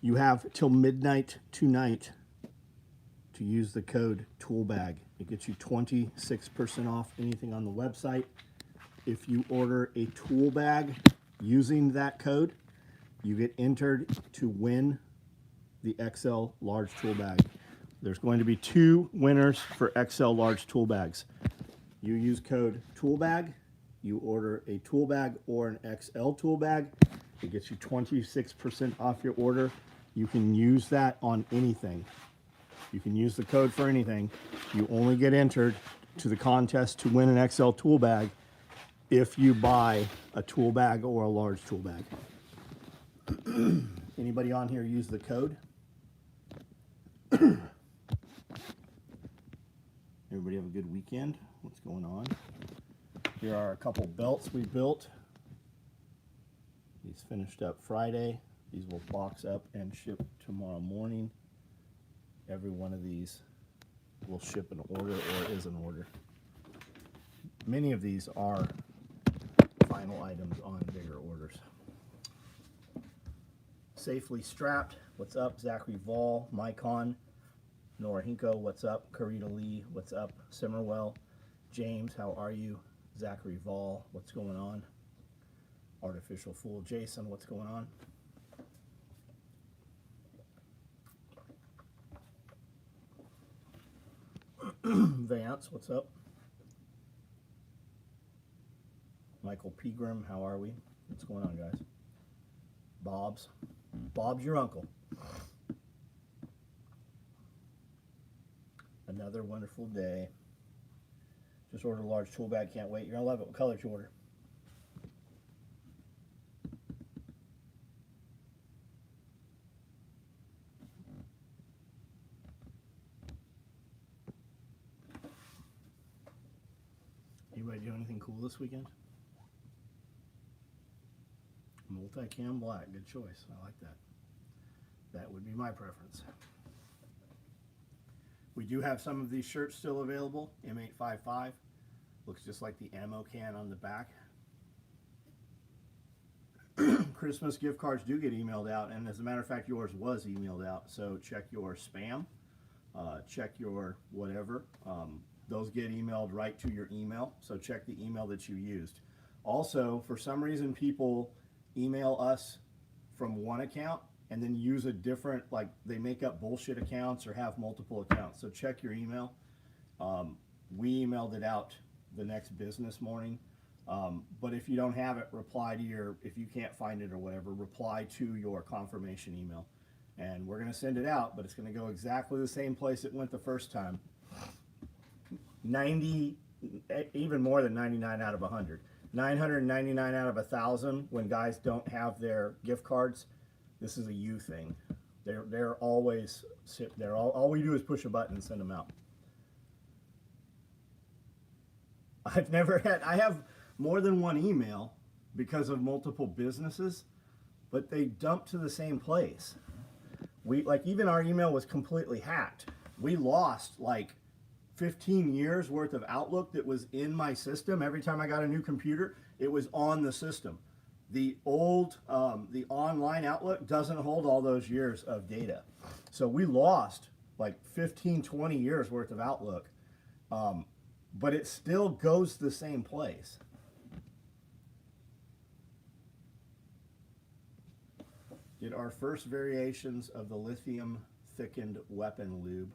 You have till midnight tonight to use the code TOOLBAG. It gets you 26% off anything on the website. If you order a tool bag using that code, you get entered to win the XL large tool bag. There's going to be 2 winners for XL large tool bags. You use code TOOLBAG, you order a tool bag or an XL tool bag, it gets you 26% off your order. You can use that on anything. You can use the code for anything. You only get entered to the contest to win an XL tool bag if you buy a tool bag or a large tool bag. Anybody on here use the code? Everybody have a good weekend? What's going on? Here are a couple belts we built. These finished up Friday. These will box up and ship tomorrow morning. Every one of these will ship an order or is an order. Many of these are final items on bigger orders. Safely strapped. What's up? Zachary Vol, Mycon, Nora Hinko, what's up? Karita Lee, what's up? Simmerwell, James, how are you? Zachary Vol, what's going on? Artificial Fool, Jason, what's going on? Vance, what's up? Michael Pegram, how are we? What's going on, guys? Bob's your uncle. Another wonderful day. Just ordered a large tool bag, can't wait. You're gonna love it. What color did you order? Anybody do anything cool this weekend? Multicam black, good choice. I like that. That would be my preference. We do have some of these shirts still available. M855 looks just like the ammo can on the back. Christmas gift cards do get emailed out, and as a matter of fact, yours was emailed out. So check your spam, check your whatever. Those get emailed right to your email. So check the email that you used. Also, for some reason, people email us from one account and then use a different, like they make up bullshit accounts or have multiple accounts. So check your email. We emailed it out the next business morning. But if you don't have it, reply to your, if you can't find it or whatever, reply to your confirmation email. And we're going to send it out, but it's going to go exactly the same place it went the first time. 90, even more than 99 out of 100. 999 out of 1,000 when guys don't have their gift cards. This is a you thing. They're always there. All we do is push a button and send them out. I have more than one email because of multiple businesses, but they dump to the same place. Even our email was completely hacked. We lost like 15 years worth of Outlook that was in my system. Every time I got a new computer, it was on the system. The old, the online Outlook doesn't hold all those years of data. So we lost like 15, 20 years worth of Outlook, but it still goes the same place. Did our first variations of the lithium thickened weapon lube.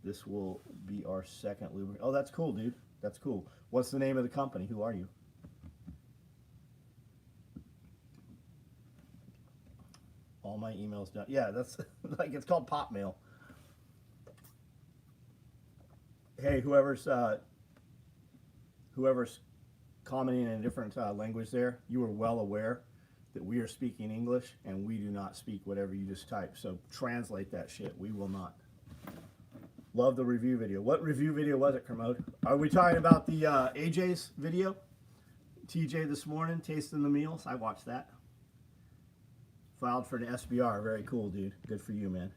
This will be our second lubricant. Oh, that's cool, dude. That's cool. What's the name of the company? Who are you? All my emails done. Yeah, that's like it's called pop mail. Hey, whoever's commenting in a different language there, you are well aware that we are speaking English and we do not speak whatever you just typed. So translate that shit. We will not. Love the review video. What review video was it, Kermode? Are we talking about the AJ's video? TJ this morning, tasting the meals. I watched that. Filed for an SBR. Very cool, dude. Good for you, man.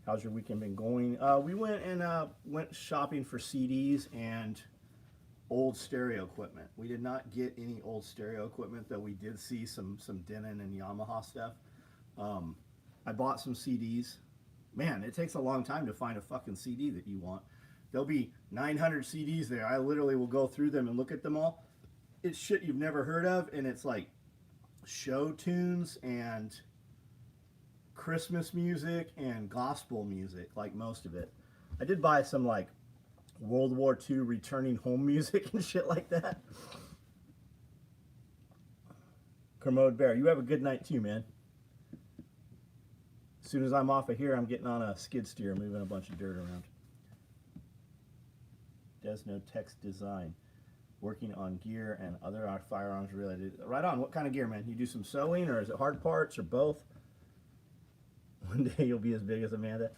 How's your weekend been going? We went shopping for CDs and old stereo equipment. We did not get any old stereo equipment, though we did see some Denon and Yamaha stuff. I bought some CDs. Man, it takes a long time to find a fucking CD that you want. There'll be 900 CDs there. I literally will go through them and look at them all. It's shit you've never heard of, and it's like show tunes and Christmas music and gospel music, like most of it. I did buy some like World War II returning home music and shit like that. Kermode Bear, you have a good night too, man. As soon as I'm off of here, I'm getting on a skid steer, moving a bunch of dirt around. Desno Text Design, working on gear and other firearms related. Right on. What kind of gear, man? You do some sewing, or is it hard parts, or both? One day you'll be as big as Amanda.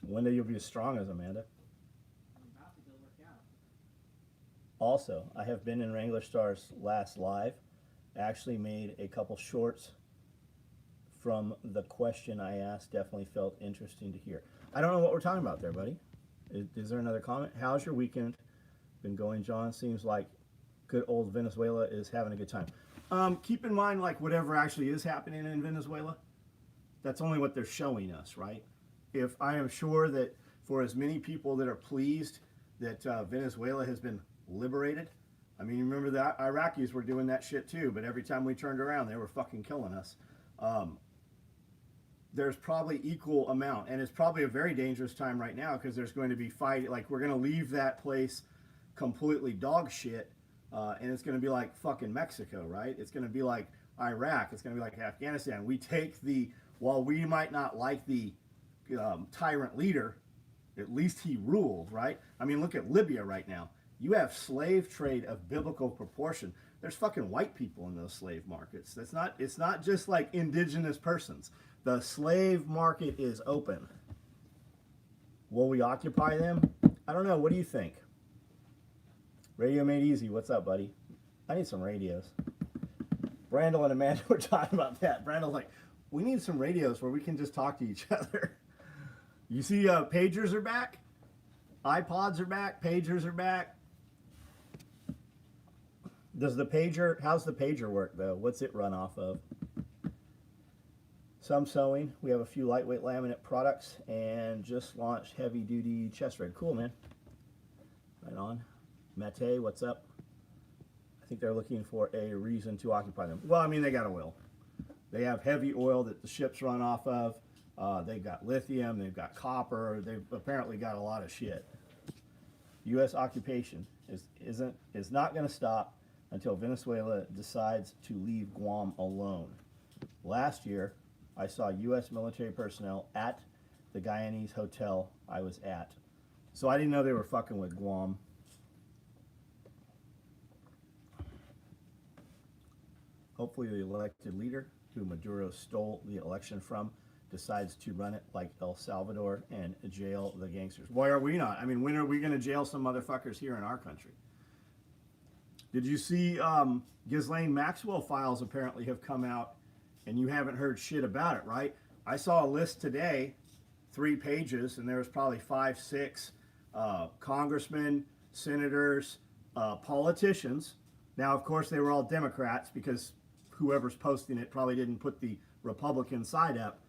One day you'll be as strong as Amanda. I'm about to go work out. Also, I have been in Wrangler Star's last live. I actually made a couple shorts from the question I asked. Definitely felt interesting to hear. I don't know what we're talking about there, buddy. Is there another comment? How's your weekend been going, John? Seems like good old Venezuela is having a good time. Keep in mind, like, whatever actually is happening in Venezuela, that's only what they're showing us, right? If I am sure that for as many people that are pleased that Venezuela has been liberated, I mean, remember that Iraqis were doing that shit too, but every time we turned around, they were fucking killing us. There's probably equal amount, and it's probably a very dangerous time right now because there's going to be fight. Like, we're going to leave that place completely dog shit, and it's going to be like fucking Mexico, right? It's going to be like Iraq. It's going to be like Afghanistan. We take while we might not like the tyrant leader, at least he ruled, right? I mean, look at Libya right now. You have slave trade of biblical proportion. There's fucking white people in those slave markets. It's not just like indigenous persons. The slave market is open. Will we occupy them? I don't know. What do you think? Radio Made Easy. What's up, buddy? I need some radios. Brandel and Amanda were talking about that. Brandel's like, we need some radios where we can just talk to each other. You see, pagers are back. iPods are back. Pagers are back. How's the pager work, though? What's it run off of? Some sewing. We have a few lightweight laminate products and just launched heavy duty chest rig. Cool, man. Right on. Mate, what's up? I think they're looking for a reason to occupy them. Well, I mean, they got oil. They have heavy oil that the ships run off of. They've got lithium. They've got copper. They've apparently got a lot of shit. U.S. occupation is not going to stop until Venezuela decides to leave Guam alone. Last year, I saw U.S. military personnel at the Guyanese hotel I was at. So I didn't know they were fucking with Guam. Hopefully the elected leader, who Maduro stole the election from, decides to run it like El Salvador and jail the gangsters. Why are we not? I mean, when are we going to jail some motherfuckers here in our country? Did you see Ghislaine Maxwell files apparently have come out, and you haven't heard shit about it, right? I saw a list today, 3 pages, and there was probably 5, 6 congressmen, senators, politicians. Now, of course, they were all Democrats because whoever's posting it probably didn't put the Republican side up.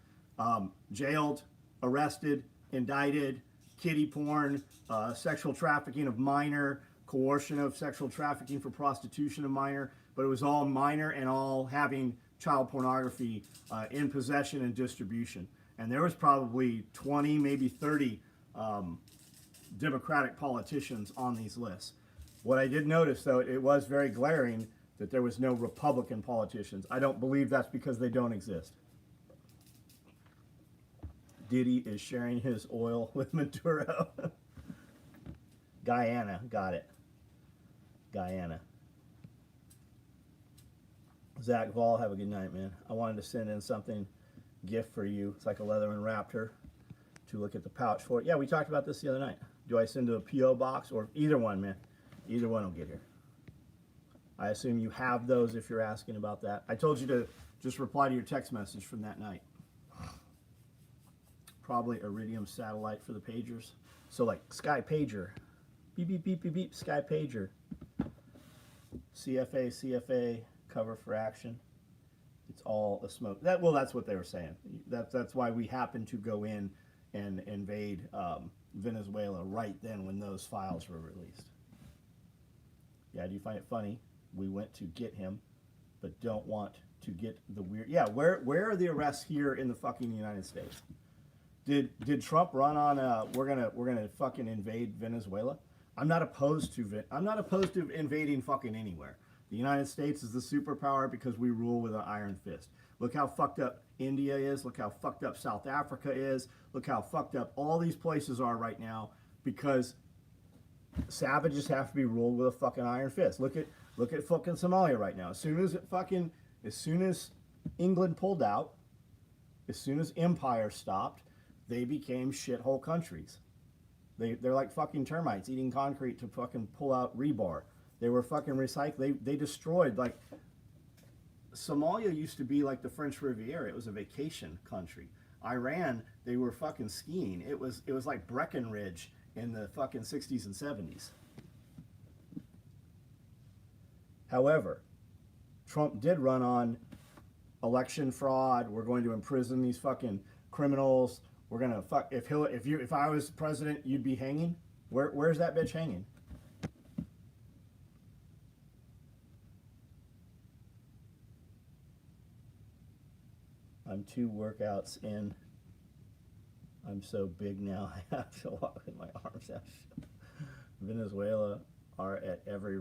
Jailed, arrested, indicted, kiddie porn, sexual trafficking of minor, coercion of sexual trafficking for prostitution of minor, but it was all minor and all having child pornography in possession and distribution. And there was probably 20, maybe 30 Democratic politicians on these lists. What I did notice, though, it was very glaring that there was no Republican politicians. I don't believe that's because they don't exist. Diddy is sharing his oil with Maduro. Guyana, got it. Guyana. Zach Vall, have a good night, man. I wanted to send in something, gift for you. It's like a Leatherman Raptor to look at the pouch for it. Yeah, we talked about this the other night. Do I send to a P.O. box or either one, man? Either one will get here. I assume you have those if you're asking about that. I told you to just reply to your text message from that night. Probably Iridium satellite for the pagers. So like Sky Pager. Beep, beep, beep, beep, beep, Sky Pager. CFA, cover for action. It's all a smoke. That's what they were saying. That's why we happened to go in and invade Venezuela right then when those files were released. Yeah, do you find it funny? We went to get him, but don't want to get the weird. Yeah, where are the arrests here in the fucking United States? Did Trump run on we're gonna fucking invade Venezuela? I'm not opposed to invading fucking anywhere. The United States is the superpower because we rule with an iron fist. Look how fucked up India is. Look how fucked up South Africa is. Look how fucked up all these places are right now because savages have to be ruled with a fucking iron fist. Look at fucking Somalia right now. As soon as England pulled out, as soon as empire stopped, they became shithole countries. They're like fucking termites eating concrete to fucking pull out rebar. They were fucking recycling. They destroyed, like, Somalia used to be like the French Riviera. It was a vacation country. Iran, they were fucking skiing. It was like Breckenridge in the fucking 60s and 70s. However, Trump did run on election fraud. We're going to imprison these fucking criminals. We're gonna fuck if I was president, you'd be hanging. Where's that bitch hanging? I'm 2 workouts in. I'm so big now I have to walk with my arms out. Venezuela are at every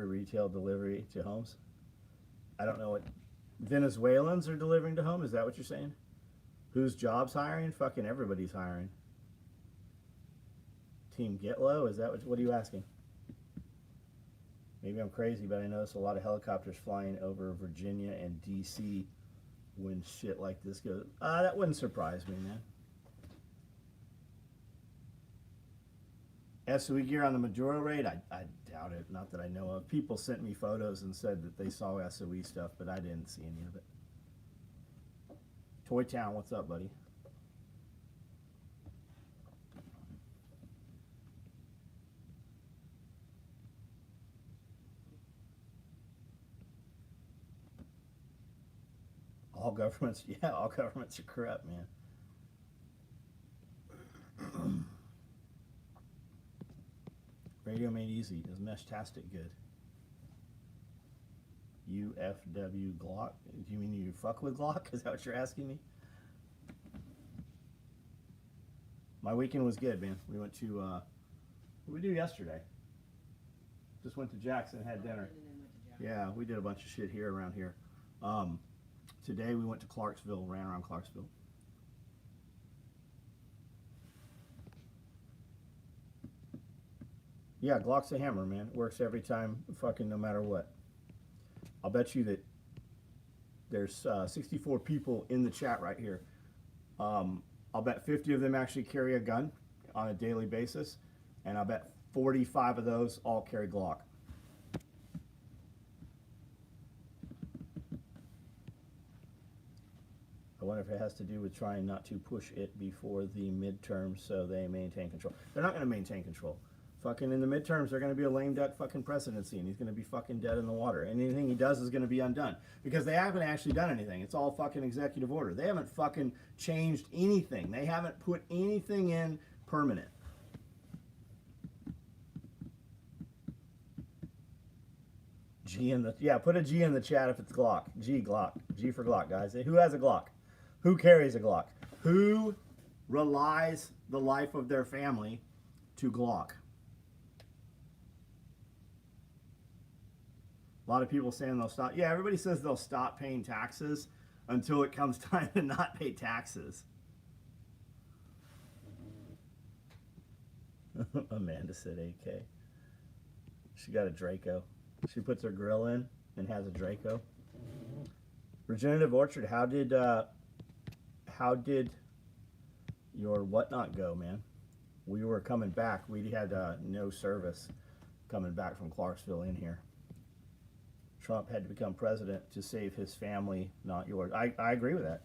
retail delivery to homes. I don't know what Venezuelans are delivering to home. Is that what you're saying? Whose jobs hiring? Fucking everybody's hiring. Team Get Low? Is that what are you asking? Maybe I'm crazy, but I notice a lot of helicopters flying over Virginia and DC when shit like this goes. That wouldn't surprise me, man. SOE gear on the Maduro raid? I doubt it. Not that I know of. People sent me photos and said that they saw SOE stuff, but I didn't see any of it. Toy Town, what's up, buddy? All governments, yeah, all governments are corrupt, man. Radio Made Easy is meshtastic good. UFW Glock? Do you mean you fuck with Glock? Is that what you're asking me? My weekend was good, man. We went to, what did we do yesterday? Just went to Jackson, had dinner. Yeah, we did a bunch of shit here around here. Today we went to Clarksville, ran around Clarksville. Yeah, Glock's a hammer, man. It works every time, fucking no matter what. I'll bet you that there's 64 people in the chat right here. I'll bet 50 of them actually carry a gun on a daily basis, and I'll bet 45 of those all carry Glock. I wonder if it has to do with trying not to push it before the midterms so they maintain control. They're not going to maintain control. Fucking in the midterms, they're going to be a lame duck fucking presidency, and he's going to be fucking dead in the water. And anything he does is going to be undone. Because they haven't actually done anything. It's all fucking executive order. They haven't fucking changed anything. They haven't put anything in permanent. G in the, yeah, put a G in the chat if it's Glock. G, Glock. G for Glock, guys. Who has a Glock? Who carries a Glock? Who relies the life of their family to Glock? A lot of people saying they'll stop. Yeah, everybody says they'll stop paying taxes until it comes time to not pay taxes. Amanda said AK. She got a Draco. She puts her grill in and has a Draco. Regenerative Orchard, how did your whatnot go, man? We were coming back. We had no service coming back from Clarksville in here. Trump had to become president to save his family, not yours. I agree with that.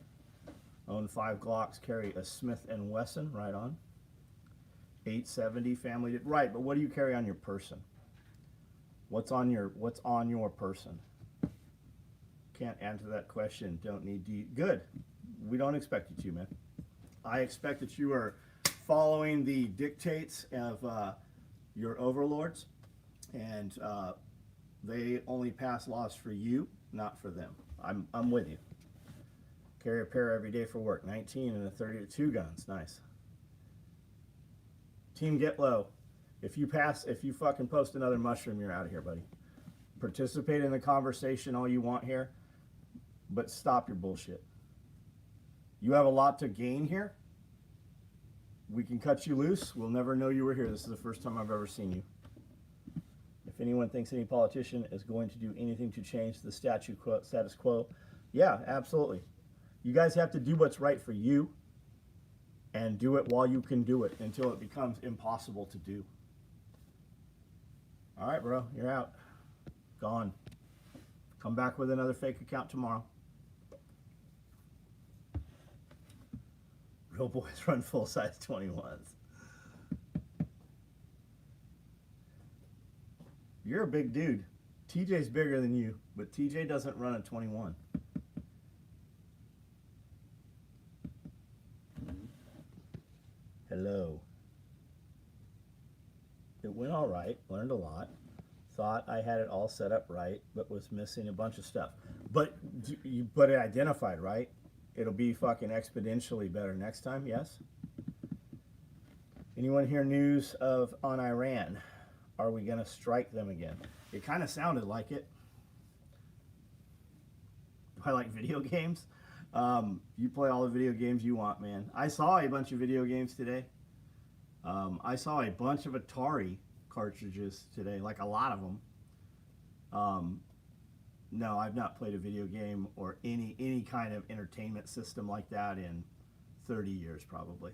Own 5 Glocks, carry a Smith & Wesson, right on. 870 family, right, but what do you carry on your person? What's on your person? Can't answer that question. Don't need to. Good. We don't expect you to, man. I expect that you are following the dictates of your overlords, and they only pass laws for you, not for them. I'm with you. Carry a pair every day for work. 19 and a 32 guns. Nice. Team Get Low. If you fucking post another mushroom, you're out of here, buddy. Participate in the conversation all you want here, but stop your bullshit. You have a lot to gain here. We can cut you loose. We'll never know you were here. This is the first time I've ever seen you. If anyone thinks any politician is going to do anything to change the status quo, yeah, absolutely. You guys have to do what's right for you and do it while you can do it until it becomes impossible to do. All right, bro, you're out. Gone. Come back with another fake account tomorrow. Real boys run full-size 21s. You're a big dude. TJ's bigger than you, but TJ doesn't run a 21. Hello. It went all right. Learned a lot. Thought I had it all set up right, but was missing a bunch of stuff. But it identified, right? It'll be fucking exponentially better next time, yes? Anyone hear news on Iran? Are we going to strike them again? It kind of sounded like it. Do I like video games? You play all the video games you want, man. I saw a bunch of video games today. I saw a bunch of Atari cartridges today, like a lot of them. No, I've not played a video game or any kind of entertainment system like that in 30 years probably.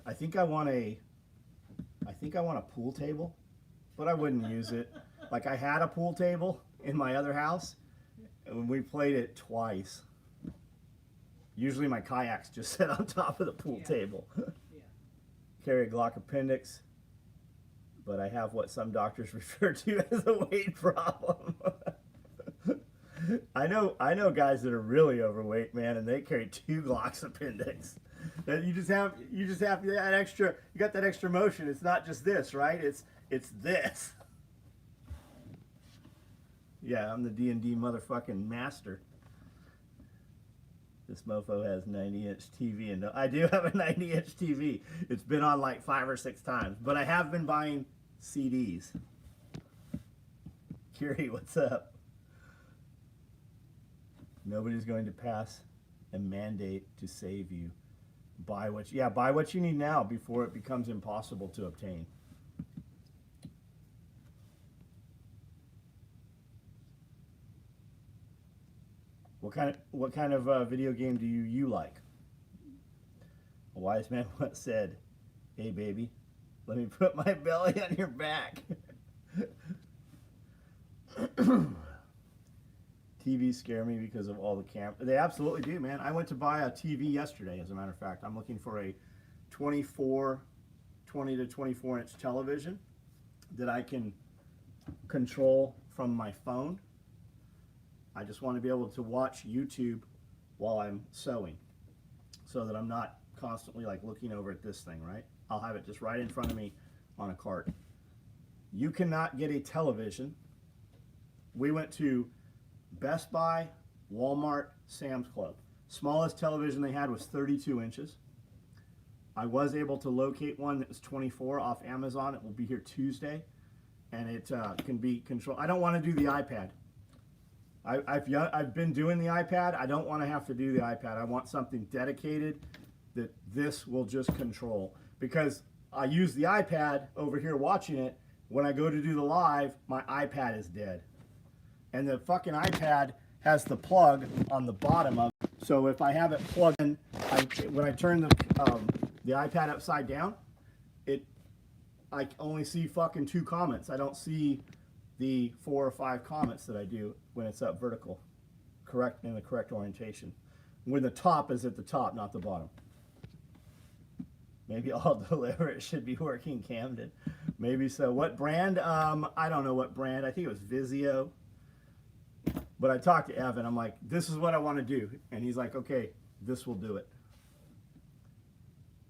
I think I want a pool table, but I wouldn't use it. Like I had a pool table in my other house, and we played it twice. Usually my kayaks just sit on top of the pool table. Carry a Glock appendix, but I have what some doctors refer to as a weight problem. I know guys that are really overweight, man, and they carry 2 Glocks appendix. You just have that extra. You got that extra motion. It's not just this, right? It's this. Yeah, I'm the D&D motherfucking master. This mofo has 90-inch TV, and I do have a 90-inch TV. It's been on like 5 or 6 times, but I have been buying CDs. Curie, what's up? Nobody's going to pass a mandate to save you. Buy what you need now before it becomes impossible to obtain. What kind of video game do you like? A wise man once said, "Hey baby, let me put my belly on your back." TVs scare me because of all the They absolutely do, man. I went to buy a TV yesterday, as a matter of fact. I'm looking for a 20 to 24 inch television that I can control from my phone. I just want to be able to watch YouTube while I'm sewing so that I'm not constantly like looking over at this thing, right? I'll have it just right in front of me on a cart. You cannot get a television. We went to Best Buy, Walmart, Sam's Club. Smallest television they had was 32 inches. I was able to locate one that was 24 off Amazon. It will be here Tuesday, and it can be controlled. I don't want to do the iPad. I've been doing the iPad. I don't want to have to do the iPad. I want something dedicated that this will just control, because I use the iPad over here watching it. When I go to do the live, my iPad is dead. And the fucking iPad has the plug on the bottom of it. So if I have it plugged in, when I turn the iPad upside down, I only see fucking 2 comments. I don't see the 4 or 5 comments that I do when it's up vertical, in the correct orientation. When the top is at the top, not the bottom. Maybe I'll deliver. It should be working, Camden. Maybe so. What brand? I don't know what brand. I think it was Vizio. But I talked to Evan. I'm like, this is what I want to do. And he's like, okay, this will do it.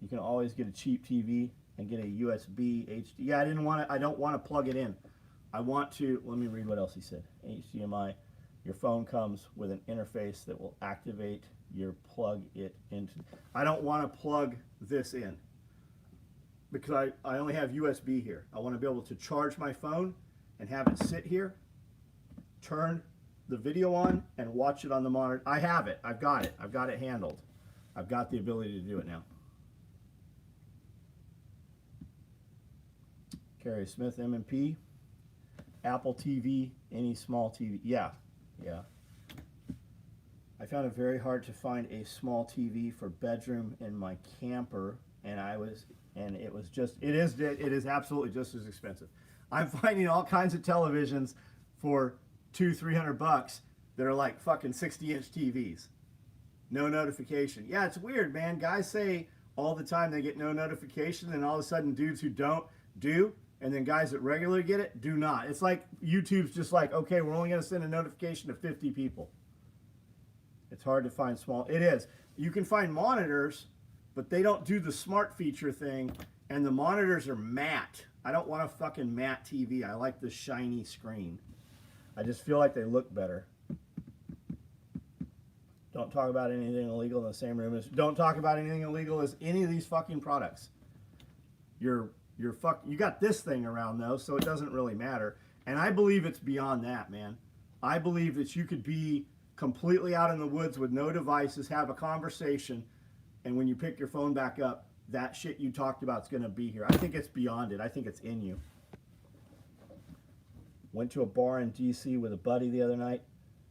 You can always get a cheap TV and get a USB HD. Yeah, I don't want to plug it in. I want to, let me read what else he said. HDMI. Your phone comes with an interface that will activate your plug it into. I don't want to plug this in because I only have USB here. I want to be able to charge my phone and have it sit here, turn the video on, and watch it on the monitor. I have it. I've got it. I've got it handled. I've got the ability to do it now. Carrie Smith, M&P. Apple TV, any small TV. Yeah. I found it very hard to find a small TV for bedroom in my camper, and it is absolutely just as expensive. I'm finding all kinds of televisions for $200-300 that are like fucking 60-inch TVs. No notification. Yeah, it's weird, man. Guys say all the time they get no notification, and all of a sudden dudes who don't do. And then guys that regularly get it do not. It's like YouTube's just like, okay, we're only going to send a notification to 50 people. It's hard to find small. It is. You can find monitors, but they don't do the smart feature thing. And the monitors are matte. I don't want a fucking matte TV. I like the shiny screen. I just feel like they look better. Don't talk about anything illegal in the same room as. Don't talk about anything illegal as any of these fucking products. You got this thing around though, so it doesn't really matter. And I believe it's beyond that, man. I believe that you could be completely out in the woods with no devices, have a conversation, and when you pick your phone back up, that shit you talked about is going to be here. I think it's beyond it. I think it's in you. Went to a bar in DC with a buddy the other night.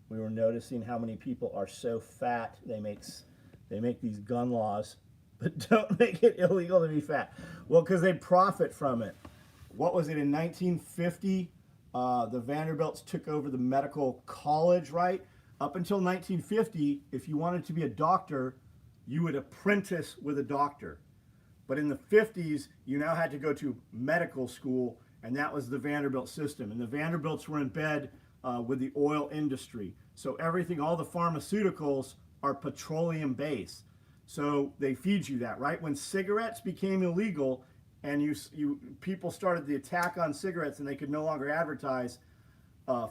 We were noticing how many people are so fat. They make these gun laws, but don't make it illegal to be fat. Well, because they profit from it. What was it in 1950? The Vanderbilts took over the medical college, right? Up until 1950, if you wanted to be a doctor, you would apprentice with a doctor. But in the 50s, you now had to go to medical school, and that was the Vanderbilt system. And the Vanderbilts were in bed with the oil industry. So everything, all the pharmaceuticals are petroleum-based. So they feed you that, right? When cigarettes became illegal and people started the attack on cigarettes and they could no longer advertise,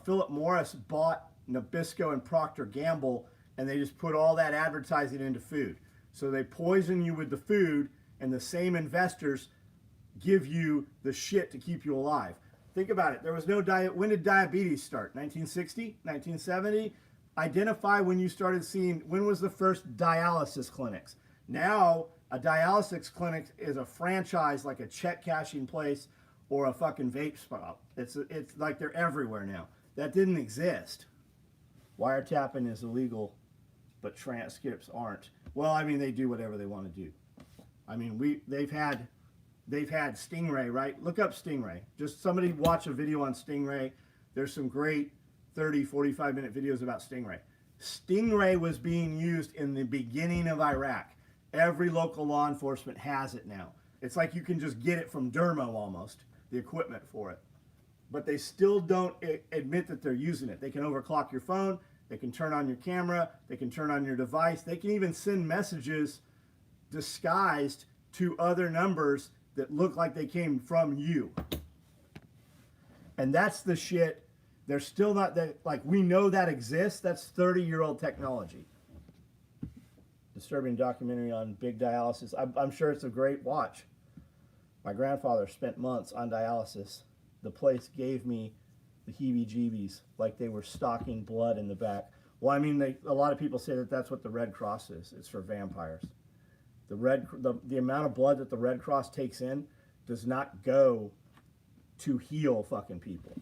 Philip Morris bought Nabisco and Procter Gamble, and they just put all that advertising into food. So they poison you with the food, and the same investors give you the shit to keep you alive. Think about it. There was no diet. When did diabetes start? 1960? 1970? Identify when you started seeing, when was the first dialysis clinics? Now, a dialysis clinic is a franchise, like a check cashing place or a fucking vape spot. It's like they're everywhere now. That didn't exist. Wiretapping is illegal, but transcripts aren't. Well, I mean, they do whatever they want to do. I mean, they've had Stingray, right? Look up Stingray. Just somebody watch a video on Stingray. There's some great 30, 45-minute videos about Stingray. Stingray was being used in the beginning of Iraq. Every local law enforcement has it now. It's like you can just get it from Dermo almost, the equipment for it. But they still don't admit that they're using it. They can overclock your phone. They can turn on your camera. They can turn on your device. They can even send messages disguised to other numbers that look like they came from you. And that's the shit. They're still not that, like, we know that exists. That's 30-year-old technology. Disturbing documentary on big dialysis. I'm sure it's a great watch. My grandfather spent months on dialysis. The place gave me the heebie-jeebies, like they were stocking blood in the back. Well, I mean, a lot of people say that that's what the Red Cross is. It's for vampires. The amount of blood that the Red Cross takes in does not go to heal fucking people.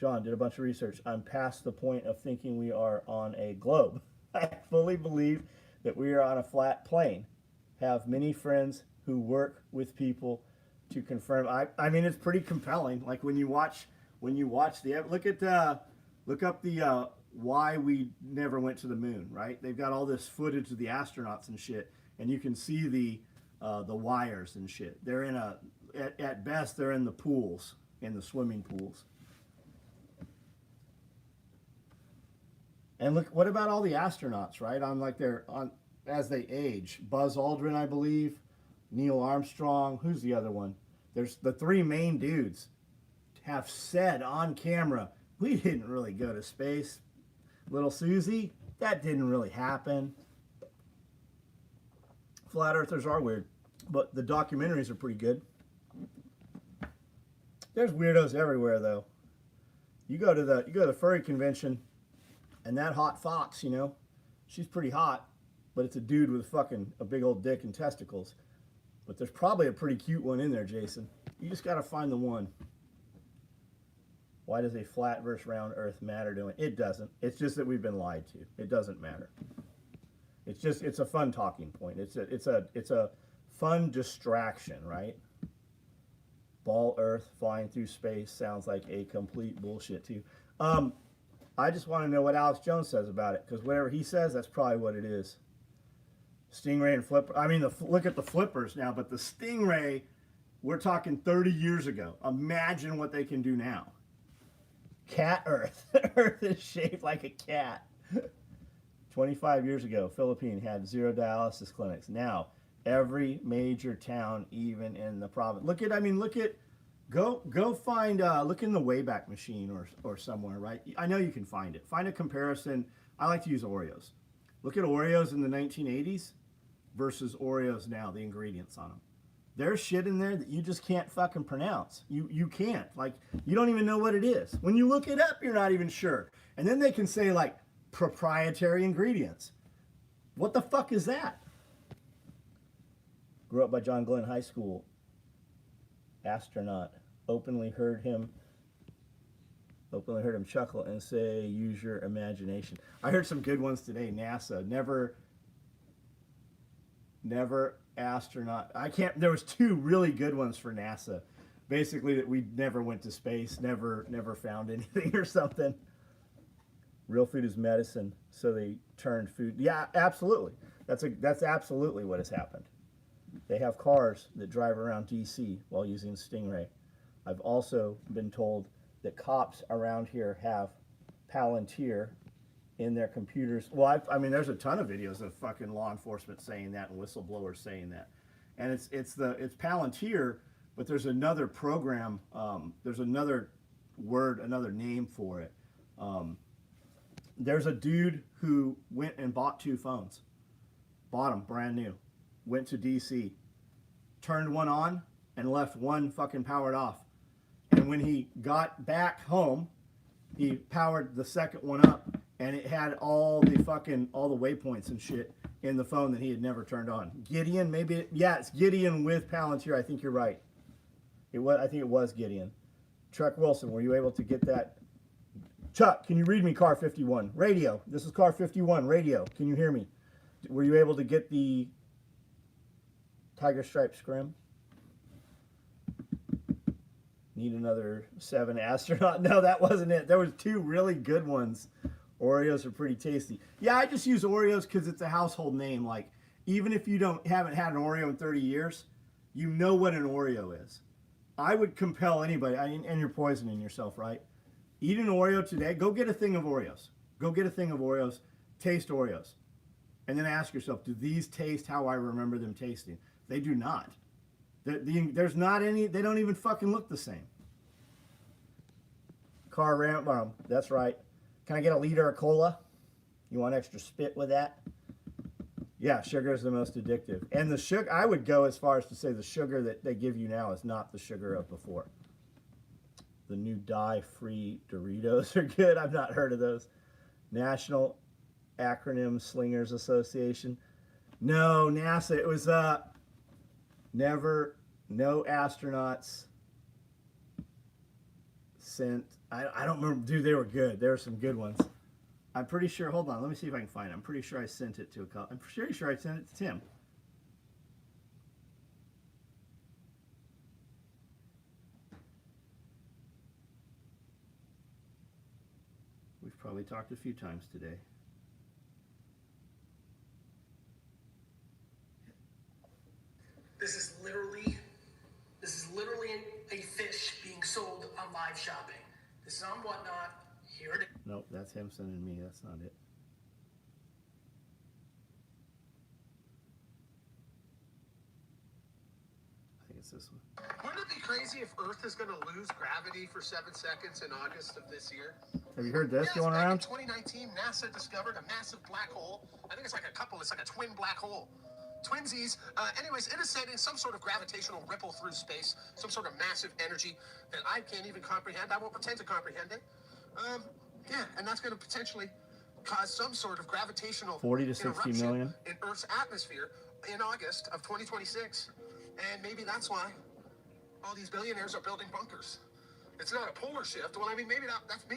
John did a bunch of research. I'm past the point of thinking we are on a globe. I fully believe that we are on a flat plane. Have many friends who work with people to confirm. I mean, it's pretty compelling. Like when you watch the look up the why we never went to the moon, right? They've got all this footage of the astronauts and shit, and you can see the wires and shit. They're in at best, they're in the pools, in the swimming pools. And look, what about all the astronauts, right? As they age. Buzz Aldrin, I believe, Neil Armstrong. Who's the other one? There's the three main dudes have said on camera, we didn't really go to space. Little Susie, that didn't really happen. Flat earthers are weird, but the documentaries are pretty good. There's weirdos everywhere, though. You go to the furry convention, and that hot fox, she's pretty hot, but it's a dude with a big old dick and testicles. But there's probably a pretty cute one in there, Jason. You just got to find the one. Why does a flat versus round earth matter to it? It doesn't. It's just that we've been lied to. It doesn't matter. It's a fun talking point. It's a fun distraction, right? Ball earth flying through space sounds like a complete bullshit too. I just want to know what Alex Jones says about it, because whatever he says, that's probably what it is. Stingray and Flipper. I mean, look at the Flippers now, but the Stingray, we're talking 30 years ago. Imagine what they can do now. Cat Earth. Earth is shaped like a cat. 25 years ago, Philippines had 0 dialysis clinics. Now, every major town, even in the province. Look in the Wayback Machine or somewhere, right? I know you can find it. Find a comparison. I like to use Oreos. Look at Oreos in the 1980s versus Oreos now, the ingredients on them. There's shit in there that you just can't fucking pronounce. You can't. Like, you don't even know what it is. When you look it up, you're not even sure. And then they can say, like, proprietary ingredients. What the fuck is that? Grew up by John Glenn High School. Astronaut. Openly heard him chuckle and say, use your imagination. I heard some good ones today. NASA. Never astronaut. There was 2 really good ones for NASA. Basically that we never went to space, never found anything or something. Real food is medicine, so they turned food. Yeah, absolutely. That's absolutely what has happened. They have cars that drive around DC while using Stingray. I've also been told that cops around here have Palantir in their computers. Well, I mean, there's a ton of videos of fucking law enforcement saying that and whistleblowers saying that. And it's Palantir, but there's another program. There's another word, another name for it. There's a dude who went and bought 2 phones. Bought them brand new. Went to DC. Turned one on and left one fucking powered off. And when he got back home, he powered the second one up, and it had all the waypoints and shit in the phone that he had never turned on. Gideon, maybe, it's Gideon with Palantir. I think you're right. I think it was Gideon. Chuck Wilson, were you able to get that? Chuck, can you read me car 51? Radio. This is car 51. Radio. Can you hear me? Were you able to get the Tiger Stripe Scrim? Need another 7 astronaut? No, that wasn't it. There was 2 really good ones. Oreos are pretty tasty. Yeah, I just use Oreos because it's a household name. Like, even if you haven't had an Oreo in 30 years, you know what an Oreo is. I would compel anybody, and you're poisoning yourself, right? Eat an Oreo today. Go get a thing of Oreos. Go get a thing of Oreos. Taste Oreos. And then ask yourself, do these taste how I remember them tasting? They do not. There's not any, they don't even fucking look the same. Car ramp bomb, that's right. Can I get a liter of cola? You want extra spit with that? Yeah, sugar is the most addictive. And the sugar, I would go as far as to say the sugar that they give you now is not the sugar of before. The new dye-free Doritos are good. I've not heard of those. National Acronym Slingers Association. No, NASA. It was no astronauts sent. I don't remember. Dude, they were good. There were some good ones. I'm pretty sure. Hold on. Let me see if I can find it. I'm pretty sure I sent it to a couple. I'm pretty sure I sent it to Tim. We've probably talked a few times today. somewhat not here to. Nope, that's him sending me. That's not it. I think it's this one. Wouldn't it be crazy if Earth is going to lose gravity for 7 seconds in August of this year? Have you heard this Yes, going back around? in 2019, NASA discovered a massive black hole. I think it's like a twin black hole. Twinsies. Anyways, it is sending some sort of gravitational ripple through space, some sort of massive energy that I can't even comprehend. I won't pretend to comprehend it. Yeah, and that's going to potentially cause some sort of gravitational 40 to 60 interruption million. in Earth's atmosphere in August of 2026. And maybe that's why all these billionaires are building bunkers. It's not a polar shift. Well, I mean, maybe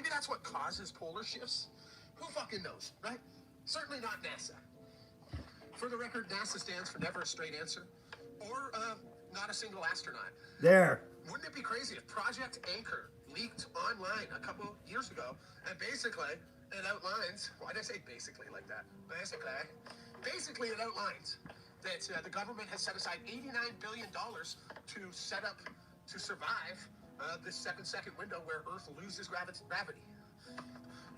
that's what causes polar shifts. Who fucking knows, right? Certainly not NASA. For the record, NASA stands for never a straight answer, or not a single astronaut. There. Wouldn't it be crazy if Project Anchor leaked online a couple years ago, and basically it outlines, why did I say basically like that? Basically it outlines that the government has set aside $89 billion to survive this 7-second window where Earth loses gravity.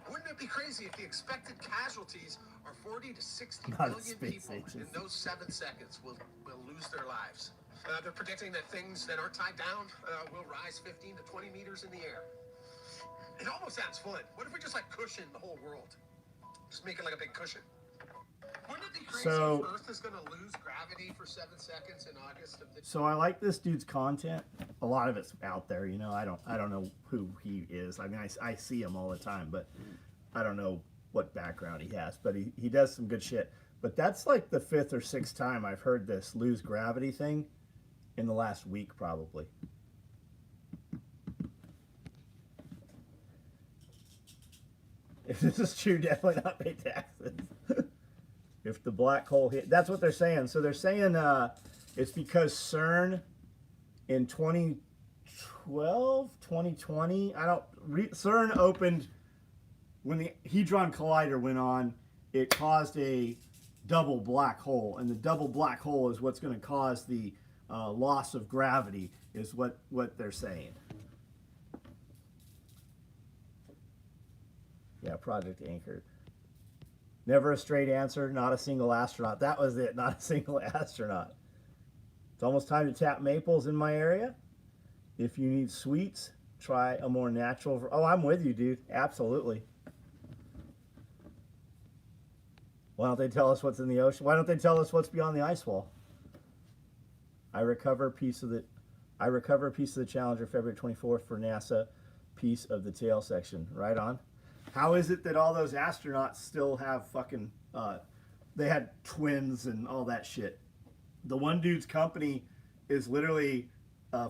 Wouldn't it be crazy if the expected casualties are 40 to 60 Not a million space people agency. in those 7 seconds will lose their lives? They're predicting that things that aren't tied down will rise 15 to 20 meters in the air. It almost sounds fun. What if we just like cushion the whole world? Just make it like a big cushion. Wouldn't it be crazy So- if Earth is going to lose gravity for 7 seconds in August of this? So I like this dude's content. A lot of it's out there, you know. I don't know who he is. I mean, I see him all the time, but I don't know what background he has. But he does some good shit. But that's like the 5th or 6th time I've heard this lose gravity thing in the last week, probably. If this is true, definitely not pay taxes. If the black hole hit, that's what they're saying. So they're saying it's because CERN in 2012, 2020, CERN opened when the Hadron Collider went on. It caused a double black hole, and the double black hole is what's going to cause the loss of gravity, is what they're saying. Yeah, Project Anchor. Never a straight answer, not a single astronaut. That was it, not a single astronaut. It's almost time to tap maples in my area. If you need sweets, try a more natural. Oh, I'm with you, dude. Absolutely. Why don't they tell us what's in the ocean? Why don't they tell us what's beyond the ice wall? I recover a piece of the Challenger February 24th for NASA. Piece of the tail section. Right on. How is it that all those astronauts still have fucking, they had twins and all that shit? The one dude's company is literally a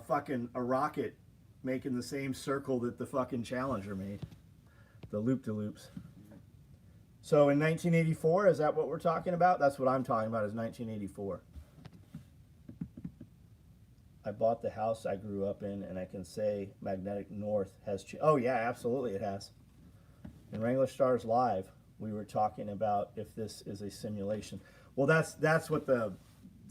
rocket making the same circle that the fucking Challenger made. The loop-de-loops. So in 1984, is that what we're talking about? That's what I'm talking about, is 1984. I bought the house I grew up in, and I can say Magnetic North has oh yeah, absolutely it has. In Wrangler Stars Live, we were talking about if this is a simulation. Well, that's what the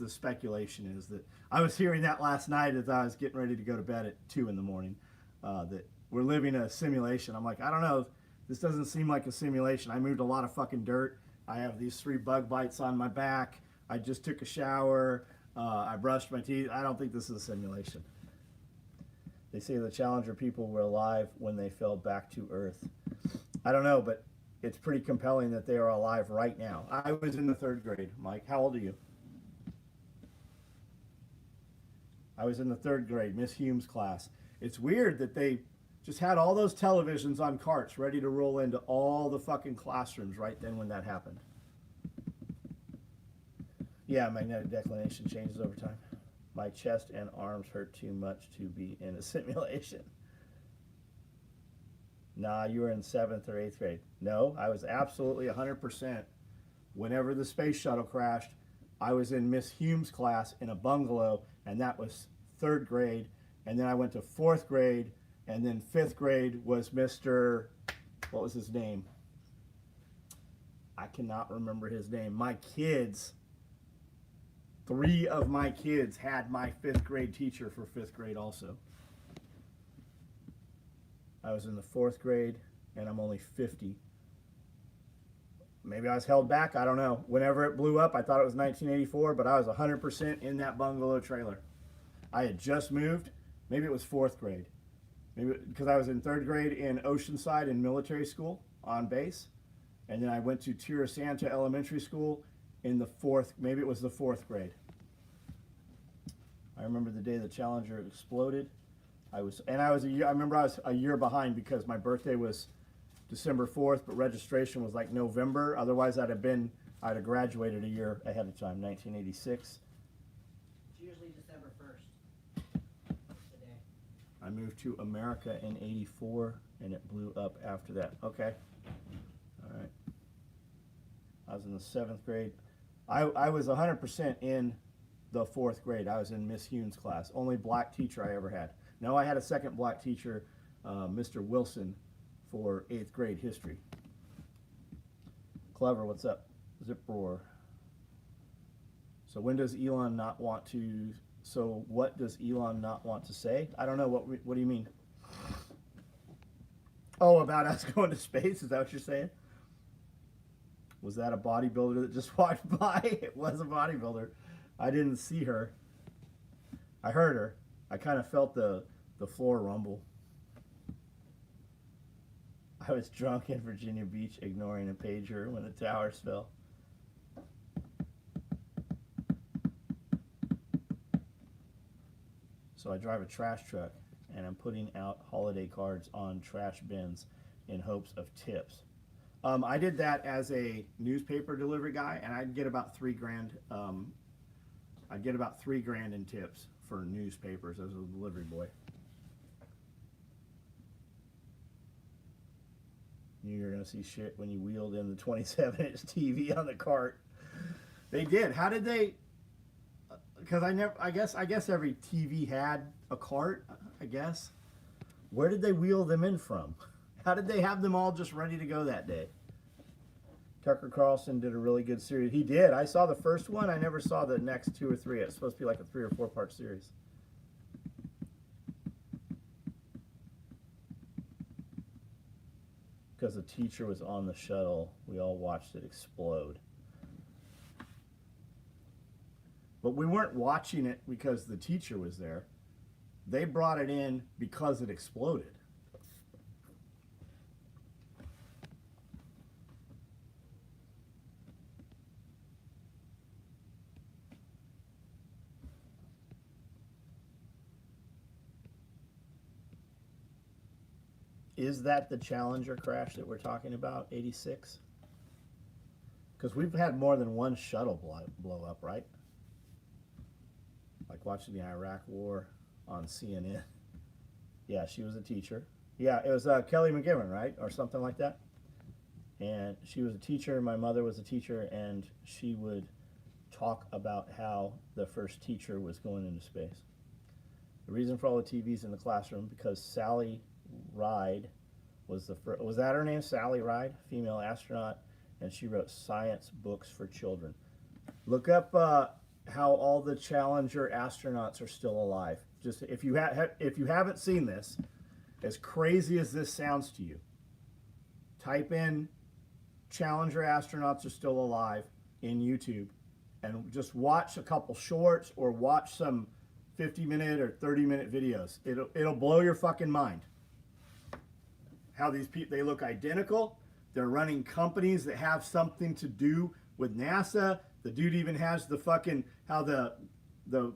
speculation is. That I was hearing that last night as I was getting ready to go to bed at 2 in the morning. That we're living a simulation. I'm like, I don't know. This doesn't seem like a simulation. I moved a lot of fucking dirt. I have these 3 bug bites on my back. I just took a shower. I brushed my teeth. I don't think this is a simulation. They say the Challenger people were alive when they fell back to Earth. I don't know, but it's pretty compelling that they are alive right now. I was in the 3rd grade. Mike, how old are you? I was in the 3rd grade, Miss Hume's class. It's weird that they just had all those televisions on carts ready to roll into all the fucking classrooms right then when that happened. Yeah, magnetic declination changes over time. My chest and arms hurt too much to be in a simulation. Nah, you were in 7th or 8th grade. No, I was absolutely 100%. Whenever the space shuttle crashed, I was in Miss Hume's class in a bungalow, and that was 3rd grade. And then I went to 4th grade, and then 5th grade was Mr. What was his name? I cannot remember his name. My kids, 3 of my kids had my 5th grade teacher for 5th grade also. I was in the 4th grade, and I'm only 50. Maybe I was held back. I don't know. Whenever it blew up, I thought it was 1984, but I was 100% in that bungalow trailer. I had just moved. Maybe it was 4th grade. Maybe because I was in 3rd grade in Oceanside in military school on base. And then I went to Tierra Santa Elementary School in the 4th, maybe it was the 4th grade. I remember the day the Challenger exploded. I remember I was a year behind because my birthday was December 4th, but registration was like November. Otherwise, I'd have graduated a year ahead of time, 1986. It's usually December 1st. Today. I moved to America in 84, and it blew up after that. Okay. All right. I was in the 7th grade. I was 100% in the 4th grade. I was in Miss Hune's class. Only black teacher I ever had. No, I had a second black teacher, Mr. Wilson, for 8th grade history. Clever, what's up? Zip roar. So when does Elon not want to? So what does Elon not want to say? I don't know. What do you mean? Oh, about us going to space? Is that what you're saying? Was that a bodybuilder that just walked by? It was a bodybuilder. I didn't see her. I heard her. I kind of felt the floor rumble. I was drunk in Virginia Beach ignoring a pager when the towers fell. So I drive a trash truck and I'm putting out holiday cards on trash bins in hopes of tips. I did that as a newspaper delivery guy, and I'd get about $3,000. I'd get about $3,000 in tips for newspapers as a delivery boy. You're gonna see shit when you wheeled in the 27-inch TV on the cart. They did. How did they? Because I guess every TV had a cart. I guess. Where did they wheel them in from? How did they have them all just ready to go that day? Tucker Carlson did a really good series. He did. I saw the first one. I never saw the next 2 or 3. It's supposed to be like a 3 or 4 part series. Because the teacher was on the shuttle, we all watched it explode. But we weren't watching it because the teacher was there. They brought it in because it exploded. Is that the Challenger crash that we're talking about, 86? Because we've had more than one shuttle blow up, right? Like watching the Iraq War on CNN. Yeah, she was a teacher. Yeah, it was Kelly McGivern, right? Or something like that. And she was a teacher. My mother was a teacher, and she would talk about how the first teacher was going into space. The reason for all the TVs in the classroom, because Sally Ride was the first, was that her name? Sally Ride, female astronaut, and she wrote science books for children. Look up how all the Challenger astronauts are still alive. Just if you haven't seen this, as crazy as this sounds to you, type in Challenger astronauts are still alive in YouTube, and just watch a couple shorts or watch some 50-minute or 30-minute videos. It'll blow your fucking mind. How these people, they look identical. They're running companies that have something to do with NASA. The dude even has the fucking, how the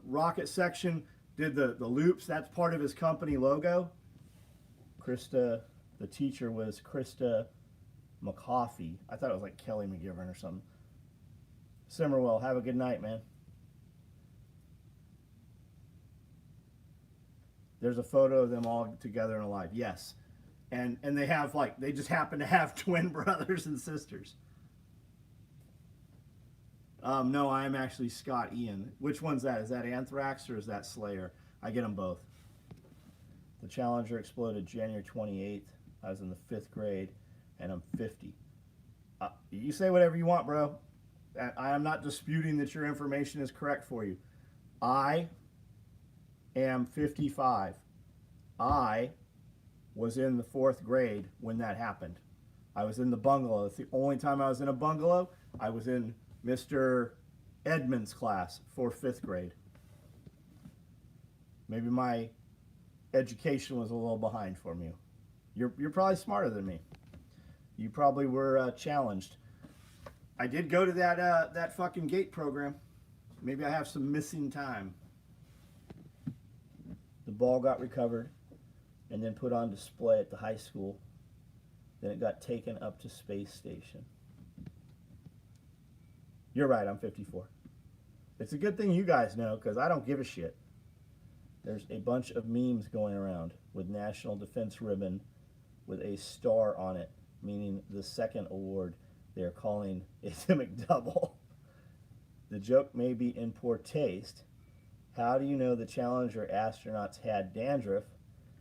rocket section did the loops. That's part of his company logo. Krista, the teacher was Krista McCoffey. I thought it was like Kelly McGivern or something. Simmerwell, have a good night, man. There's a photo of them all together and alive. Yes. And they have like, they just happen to have twin brothers and sisters. No, I'm actually Scott Ian. Which one's that? Is that Anthrax or is that Slayer? I get them both. The Challenger exploded January 28th. I was in the 5th grade, and I'm 50. You say whatever you want, bro. I am not disputing that your information is correct for you. I am 55. I was in the 4th grade when that happened. I was in the bungalow. It's the only time I was in a bungalow. I was in Mr. Edmonds' class for 5th grade. Maybe my education was a little behind for me. You're probably smarter than me. You probably were challenged. I did go to that fucking gate program. Maybe I have some missing time. The ball got recovered and then put on display at the high school. Then it got taken up to space station. You're right, I'm 54. It's a good thing you guys know, because I don't give a shit. There's a bunch of memes going around with National Defense Ribbon with a star on it, meaning the second award they're calling it a McDouble. The joke may be in poor taste. How do you know the Challenger astronauts had dandruff?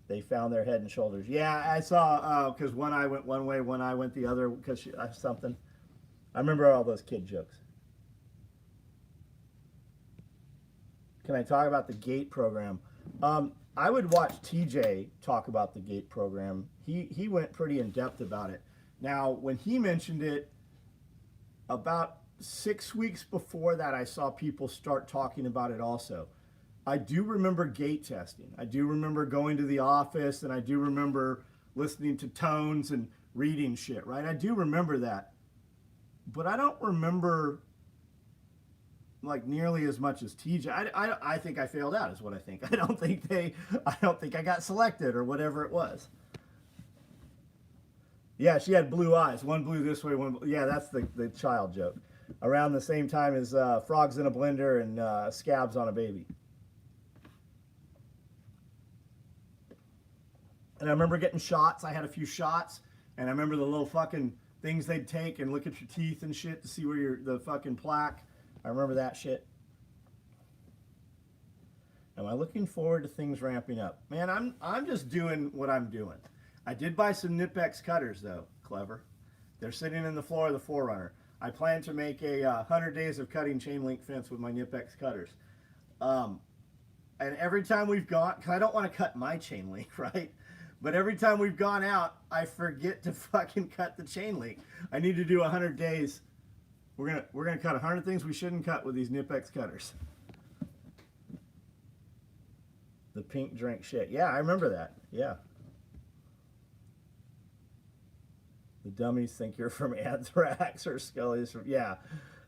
They found their head and shoulders. Yeah, I saw, because one eye went one way, one eye went the other, because something. I remember all those kid jokes. Can I talk about the GATE program? I would watch TJ talk about the GATE program. He went pretty in depth about it. Now, when he mentioned it, about 6 weeks before that, I saw people start talking about it also. I do remember gate testing. I do remember going to the office, and I do remember listening to tones and reading shit, right? I do remember that. But I don't remember like nearly as much as TJ. I think I failed out is what I think. I don't think I got selected or whatever it was. Yeah, she had blue eyes. One blue this way, one blue. Yeah, that's the child joke. Around the same time as frogs in a blender and scabs on a baby. And I remember getting shots. I had a few shots, and I remember the little fucking things they'd take and look at your teeth and shit to see where the fucking plaque. I remember that shit. Am I looking forward to things ramping up? Man, I'm just doing what I'm doing. I did buy some Nipex cutters though. Clever. They're sitting in the floor of the 4Runner. I plan to make a 100 days of cutting chain link fence with my Nipex cutters. And every time we've gone, because I don't want to cut my chain link, right? But every time we've gone out, I forget to fucking cut the chain link. I need to do 100 days. We're gonna cut 100 things we shouldn't cut with these Nipex cutters. The pink drink shit. Yeah, I remember that. Yeah. The dummies think you're from Anthrax or Scully's from... Yeah.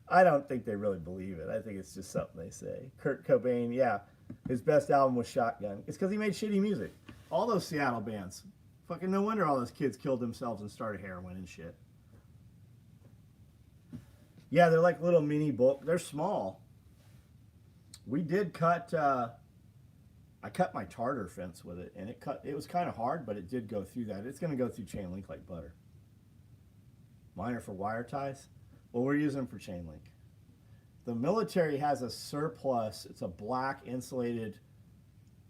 I don't think they really believe it. I think it's just something they say. Kurt Cobain, yeah. His best album was Shotgun. It's because he made shitty music. All those Seattle bands. Fucking no wonder all those kids killed themselves and started heroin and shit. Yeah, they're like little mini bulk. They're small. We did cut... I cut my tartar fence with it, and it was kind of hard, but it did go through that. It's going to go through chain link like butter. Mine are for wire ties. Well, we're using them for chain link. The military has a surplus. It's a black insulated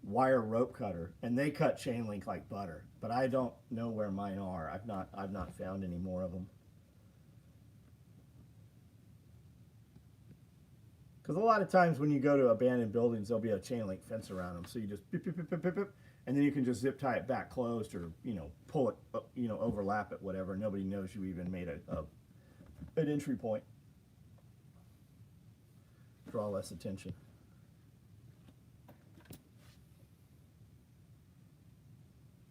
wire rope cutter, and they cut chain link like butter. But I don't know where mine are. I've not found any more of them. Because a lot of times when you go to abandoned buildings, there'll be a chain link fence around them. So you just beep, beep, beep, beep, beep, beep, and then you can just zip tie it back closed, or pull it, overlap it, whatever. Nobody knows you even made an entry point. Draw less attention.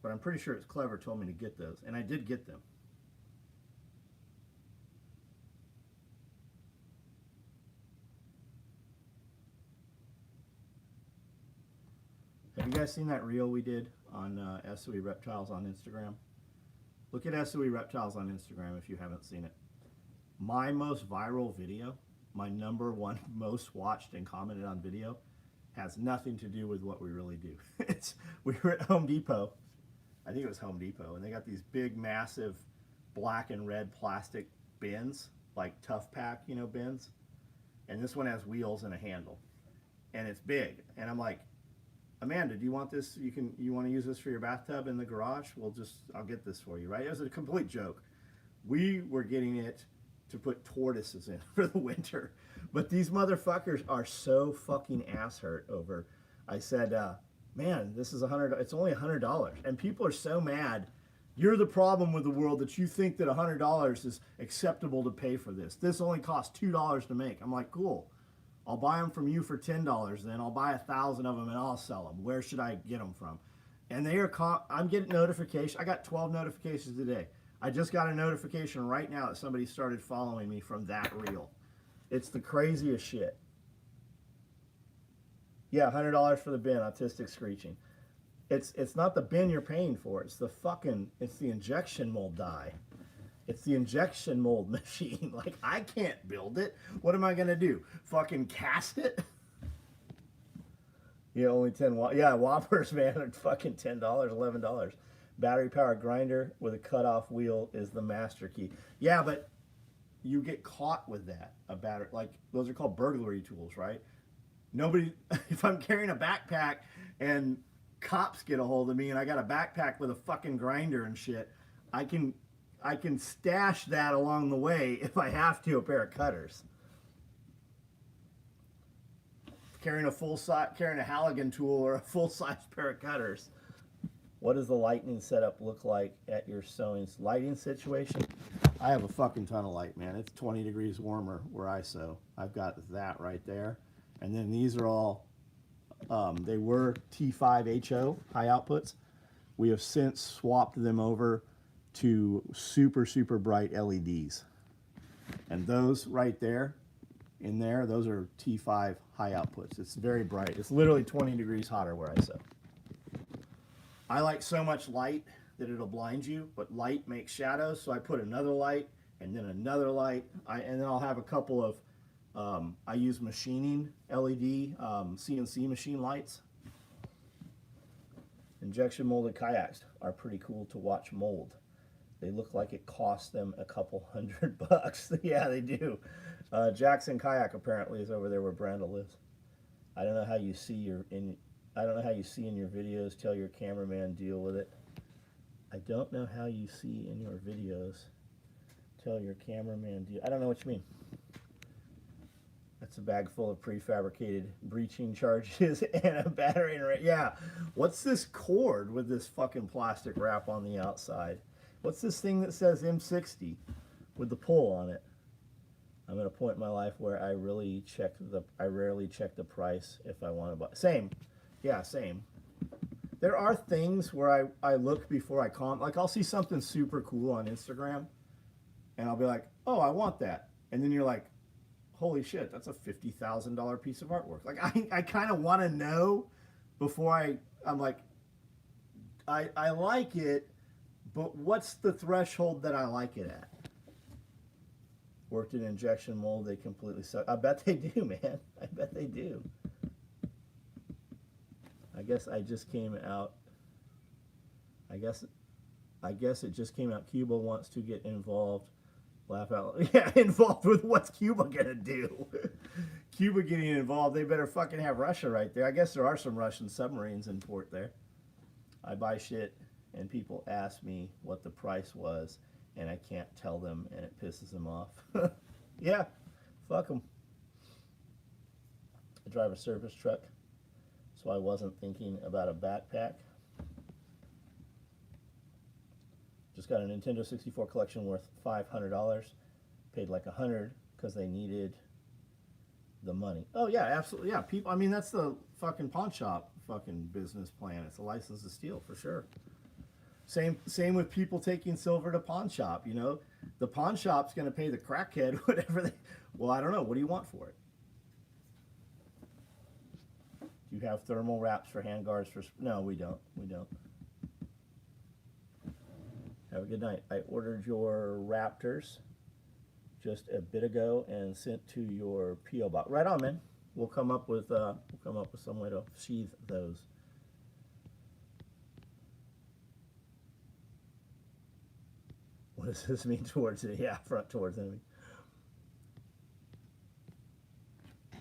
But I'm pretty sure it's Clever told me to get those, and I did get them. Have you guys seen that reel we did on SOE Reptiles on Instagram? Look at SOE Reptiles on Instagram if you haven't seen it. My most viral video, my #1 most watched and commented on video, has nothing to do with what we really do. We were at Home Depot. I think it was Home Depot, and they got these big, massive black and red plastic bins, like Tough Pack, bins. And this one has wheels and a handle. And it's big. And I'm like, Amanda, do you want this? You want to use this for your bathtub in the garage? I'll get this for you, right? It was a complete joke. We were getting it to put tortoises in for the winter. But these motherfuckers are so fucking ass hurt over. I said, man, this is $100. It's only $100, and people are so mad. You're the problem with the world that you think that $100 is acceptable to pay for this. This only costs $2 to make. I'm like, cool. I'll buy them from you for $10. Then I'll buy 1,000 of them and I'll sell them. Where should I get them from? And they are. I'm getting notifications. I got 12 notifications today. I just got a notification right now that somebody started following me from that reel. It's the craziest shit. Yeah, $100 for the bin. Autistic screeching. It's not the bin you're paying for. It's the injection mold die. It's the injection mold machine. Like, I can't build it. What am I gonna do? Fucking cast it? Yeah, only 10 yeah, Whoppers, man, are fucking $10, $11. Battery powered grinder with a cutoff wheel is the master key. Yeah, but you get caught with that. A battery, like, those are called burglary tools, right? Nobody, if I'm carrying a backpack and cops get a hold of me and I got a backpack with a fucking grinder and shit, I can stash that along the way if I have to, a pair of cutters. Carrying a Halligan tool or a full-size pair of cutters. What does the lighting setup look like at your sewing lighting situation? I have a fucking ton of light, man. It's 20 degrees warmer where I sew. I've got that right there. And then these are all, they were T5HO high outputs. We have since swapped them over to super, super bright LEDs. And those right there, in there, those are T5 high outputs. It's very bright. It's literally 20 degrees hotter where I sew. I like so much light that it'll blind you, but light makes shadows, so I put another light and then another light. And then I'll have a couple of, I use machining LED, CNC machine lights. Injection molded kayaks are pretty cool to watch mold. They look like it costs them a couple $100. Yeah, they do. Jackson Kayak apparently is over there where Branda lives. I don't know how you see in your videos. Tell your cameraman deal with it. I don't know how you see in your videos. Tell your cameraman deal. I don't know what you mean. That's a bag full of prefabricated breaching charges and a battery and yeah. What's this cord with this fucking plastic wrap on the outside? What's this thing that says M60 with the pull on it? I'm at a point in my life where I rarely check the price if I want to buy. Same. Yeah, same. There are things where I look before I comment. Like, I'll see something super cool on Instagram and I'll be like, oh, I want that. And then you're like, holy shit, that's a $50,000 piece of artwork. Like, I kind of want to know before I'm like, I like it, but what's the threshold that I like it at? Worked in injection mold, they completely suck. I bet they do, man. I bet they do. I guess I just came out. I guess it just came out. Cuba wants to get involved. Laugh out. Yeah, involved with what's Cuba gonna do? Cuba getting involved, they better fucking have Russia right there. I guess there are some Russian submarines in port there. I buy shit and people ask me what the price was and I can't tell them and it pisses them off. Yeah, fuck them. I drive a service truck, so I wasn't thinking about a backpack. Just got a Nintendo 64 collection worth $500. Paid like $100 because they needed the money. Oh yeah, absolutely. Yeah, people. I mean, that's the fucking pawn shop fucking business plan. It's a license to steal for sure. Same with people taking silver to pawn shop. You know, the pawn shop's going to pay the crackhead whatever they. Well, I don't know. What do you want for it? Do you have thermal wraps for handguards for? No, we don't. We don't. Have a good night. I ordered your Raptors just a bit ago and sent to your P.O. box. Right on, man. We'll come up with some way to sheath those. What does this mean towards it? Yeah, front towards enemy.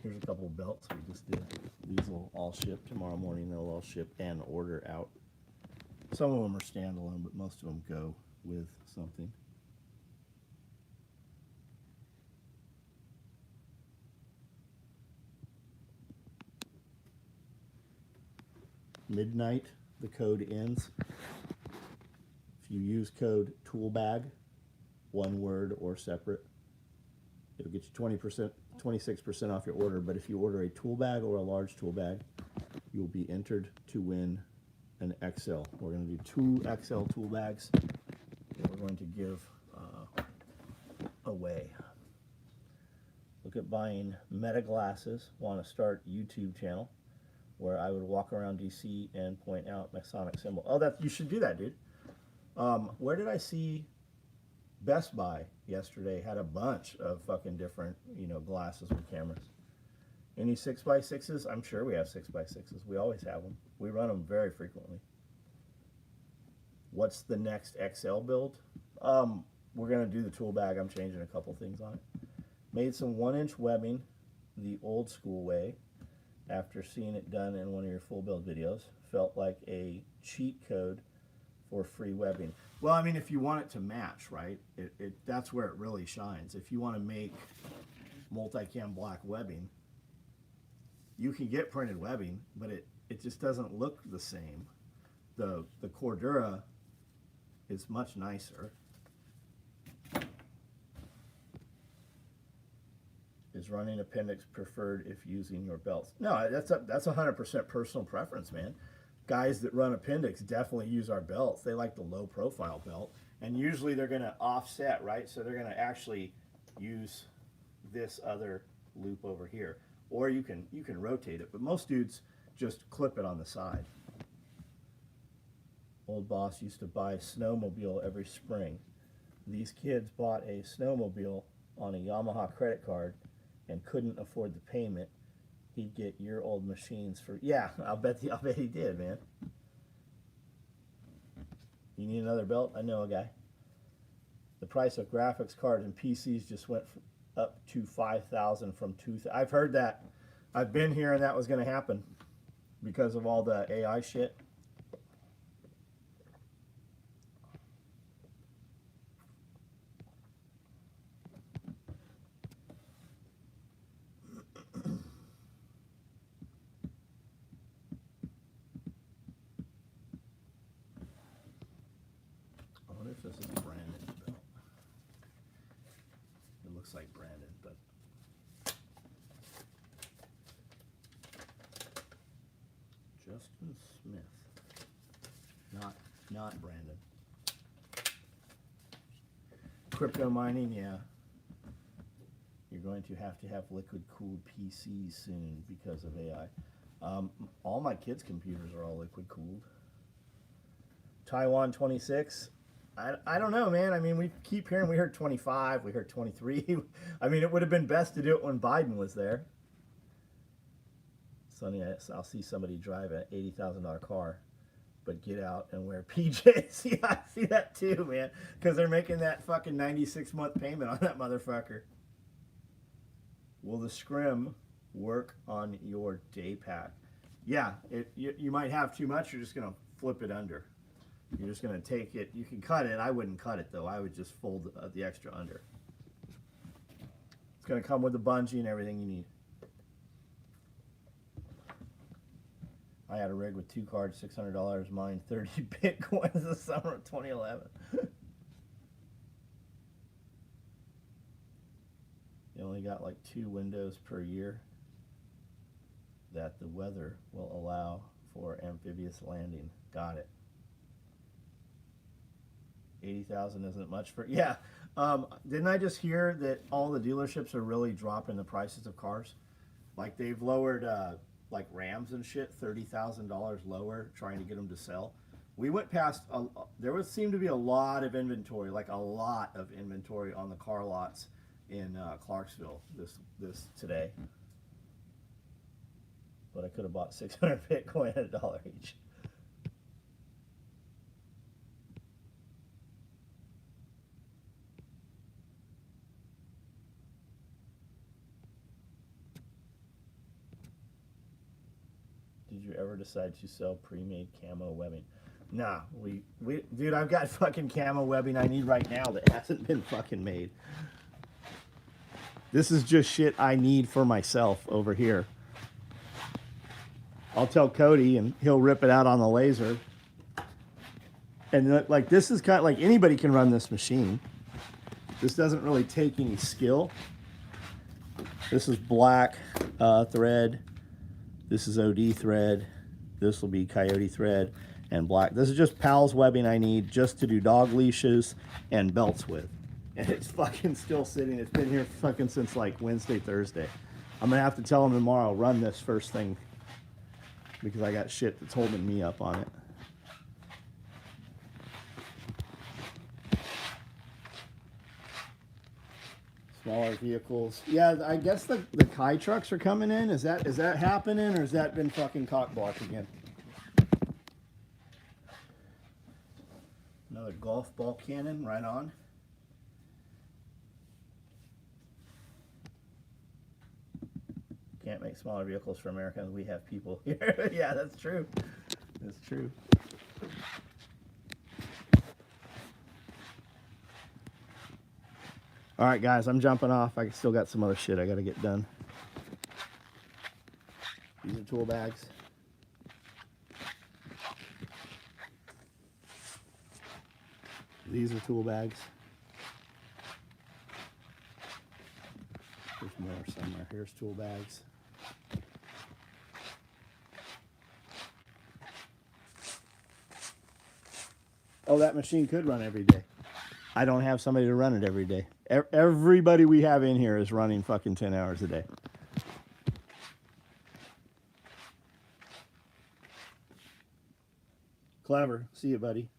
Here's a couple of belts we just did. These will all ship tomorrow morning. They'll all ship and order out. Some of them are standalone, but most of them go with something. midnight, the code ends. If you use code toolbag, one word or separate, it'll get you 20%, 26% off your order. But if you order a tool bag or a large tool bag, you'll be entered to win an XL. We're going to do 2 XL tool bags that we're going to give away. Look at buying Meta glasses. Want to start YouTube channel where I would walk around DC and point out Masonic symbol. Oh, that you should do that, dude. Where did I see Best Buy yesterday? Had a bunch of fucking different, glasses with cameras. Any 6x6s? I'm sure we have 6x6s. We always have them. We run them very frequently. What's the next XL build? We're going to do the tool bag. I'm changing a couple things on it. Made some 1-inch webbing the old school way after seeing it done in one of your full build videos. Felt like a cheat code for free webbing. Well, I mean, if you want it to match, right? That's where it really shines. If you want to make multicam black webbing, you can get printed webbing, but it just doesn't look the same. The Cordura is much nicer. Is running appendix preferred if using your belts? No, that's 100% personal preference, man. Guys that run appendix definitely use our belts. They like the low profile belt, and usually they're going to offset, right? So they're going to actually use this other loop over here, or you can rotate it, but most dudes just clip it on the side. Old boss used to buy a snowmobile every spring. These kids bought a snowmobile on a Yamaha credit card and couldn't afford the payment. He'd get your old machines for, yeah, I'll bet he did, man. You need another belt? I know a guy. The price of graphics cards and PCs just went up to $5,000 from $2,000. I've heard that. I've been here and that was going to happen because of all the AI shit. I wonder if this is Brandon's belt. It looks like Brandon, but Justin Smith. Not Brandon. Crypto mining, yeah. You're going to have liquid cooled PCs soon because of AI. All my kids' computers are all liquid cooled. Taiwan 26. I don't know, man. I mean, we keep hearing, we heard 25, we heard 23. I mean, it would have been best to do it when Biden was there. Sunny, I'll see somebody drive an $80,000 car, but get out and wear PJs. Yeah, I see that too, man. Because they're making that fucking 96-month payment on that motherfucker. Will the scrim work on your day pack? Yeah, you might have too much. You're just going to flip it under. You're just going to take it. You can cut it. I wouldn't cut it, though. I would just fold the extra under. It's going to come with the bungee and everything you need. I had a rig with 2 cards, $600, mine 30 Bitcoins the summer of 2011. You only got like 2 windows per year that the weather will allow for amphibious landing. Got it. 80,000 isn't much for, yeah. Didn't I just hear that all the dealerships are really dropping the prices of cars? Like they've lowered like Rams and shit, $30,000 lower, trying to get them to sell. We went past, there seemed to be a lot of inventory, like a lot of inventory on the car lots in Clarksville this today. But I could have bought 600 Bitcoin at $1 each. Did you ever decide to sell pre-made camo webbing? Nah, dude, I've got fucking camo webbing I need right now that hasn't been fucking made. This is just shit I need for myself over here. I'll tell Cody and he'll rip it out on the laser. And like this is kind of like anybody can run this machine. This doesn't really take any skill. This is black thread. This is OD thread. This will be coyote thread and black. This is just Pal's webbing I need just to do dog leashes and belts with. And it's fucking still sitting. It's been here fucking since like Wednesday, Thursday. I'm gonna have to tell him tomorrow, run this first thing because I got shit that's holding me up on it. Smaller vehicles. Yeah, I guess the Kai trucks are coming in. Is that happening, or has that been fucking cock blocked again? Another golf ball cannon, right on. Can't make smaller vehicles for Americans. We have people here. Yeah, that's true. That's true. All right, guys, I'm jumping off. I still got some other shit I got to get done. These are tool bags. These are tool bags. There's more somewhere. Here's tool bags. Oh, that machine could run every day. I don't have somebody to run it every day. Everybody we have in here is running fucking 10 hours a day. Clever. See you, buddy.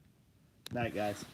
Night, guys.